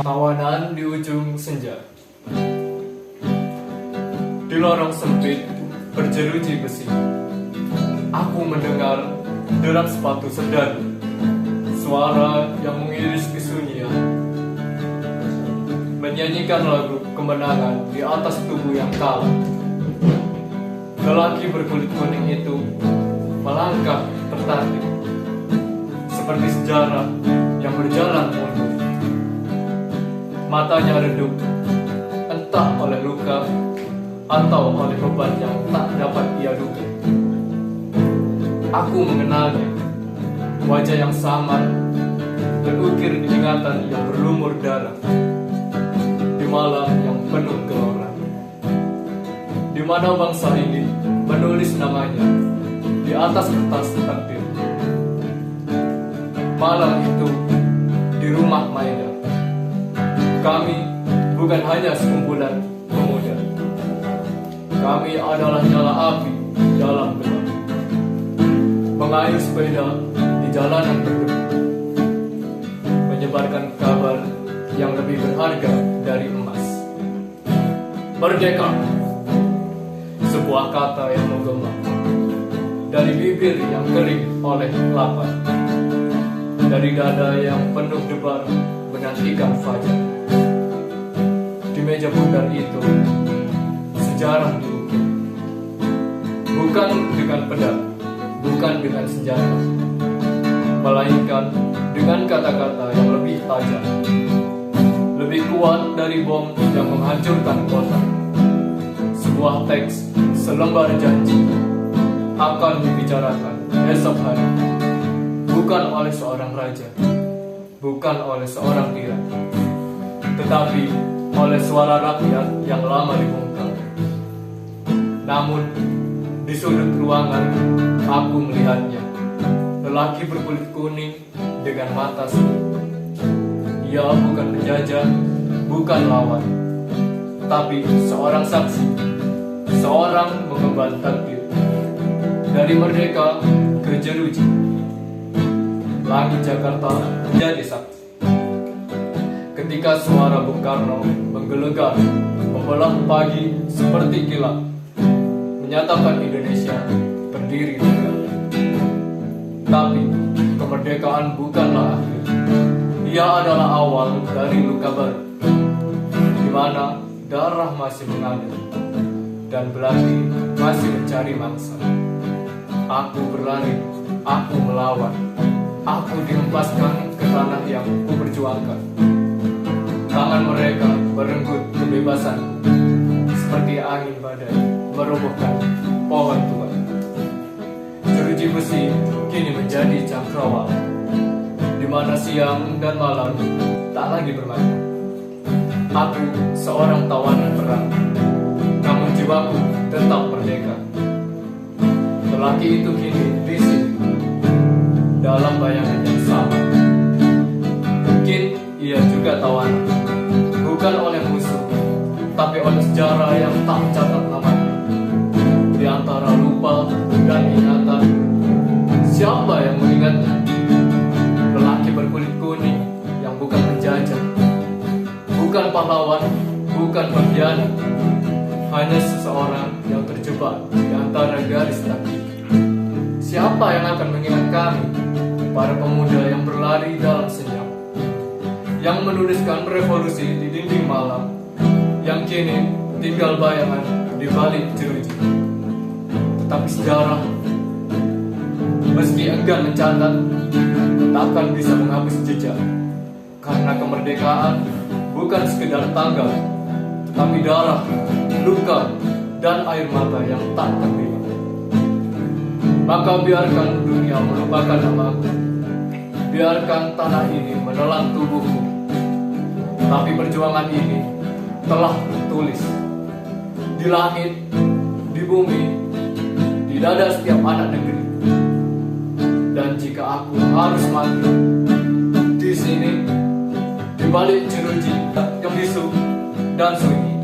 Kawanan di ujung senja. Di lorong sempit berjeruji besi, aku mendengar derap sepatu serdadu, suara yang mengiris kesunyian, menyanyikan lagu kemenangan di atas tubuh yang kalah. Lelaki berkulit kuning itu melangkah tertatih, seperti sejarah yang berjalan mundur. Matanya redup, entah oleh luka atau oleh beban yang tak dapat ia duga. Aku mengenalnya, wajah yang samar terukir di ingatan yang berlumur darah, di malam yang penuh gelora, di mana bangsa ini menulis namanya di atas kertas takdir. Malam itu di rumah Maida, kami bukan hanya sekumpulan pemuda. Kami adalah nyala api dalam gelap, mengayuh sepeda di jalanan berdebu, menyebarkan kabar yang lebih berharga dari emas. Merdeka, sebuah kata yang menggema dari bibir yang kering oleh lapar, dari dada yang penuh debar menantikan fajar. Di meja bundar itu sejarah diukir, bukan dengan pedang, bukan dengan senjata, melainkan dengan kata-kata yang lebih tajam, lebih kuat dari bom yang menghancurkan kota. Sebuah teks, selembar janji akan dibicarakan esok hari, bukan oleh seorang raja, bukan oleh seorang tiran, tetapi oleh suara rakyat yang lama dibungkam. Namun, di sudut ruangan, aku melihatnya. Lelaki berkulit kuning dengan mata semu. Ia bukan penjajah, bukan lawan, tapi seorang saksi, seorang mengemban takdir. Dari merdeka ke jeruji, langit Jakarta menjadi saksi. Ketika suara Bung Karno menggelegar, membelah pagi seperti kilat, menyatakan Indonesia berdiri tegak. Tapi kemerdekaan bukanlah akhir. Ia adalah awal dari luka baru, di mana darah masih mengalir dan belati masih mencari mangsa. Aku berlari, aku melawan, aku dihempaskan ke tanah yang kuperjuangkan. Tangan mereka merenggut kebebasan seperti angin badai merobohkan pohon tua. Jeruji besi kini menjadi cakrawala, di mana siang dan malam tak lagi bermain. Aku seorang tawanan perang, namun jiwaku tetap merdeka. Lelaki itu kini di sini, dalam bayangan yang sama. Mungkin ia juga tawanan, bukan oleh musuh, tapi oleh sejarah yang tak catat namanya. Di antara lupa dan ingatan, siapa yang mengingatnya? Lelaki berkulit kuning yang bukan penjajah, bukan pahlawan, bukan pengkhianat, hanya seseorang yang terjebak di antara garis takdir. Siapa yang akan mengingat kami, para pemuda yang berlari dalam senyap, yang menuliskan revolusi di dinding malam, yang kini tinggal bayangan di balik jeruji. Tapi sejarah, meski enggan mencatat, takkan bisa menghapus jejak. Karena kemerdekaan bukan sekedar tanggal, tapi darah, luka, dan air mata yang tak terima. Maka biarkan dunia melupakan namaku, biarkan tanah ini menelan tubuhku, tapi perjuangan ini telah tertulis di langit, di bumi, di dada setiap anak negeri. Dan jika aku harus mati di sini, di balik jeruji yang bisu dan sunyi,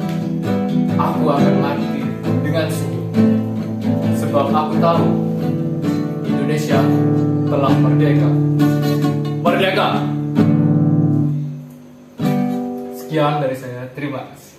aku akan mati dengan senyum, sebab aku tahu Indonesia telah merdeka. Merdeka! Sekian dari saya, terima kasih.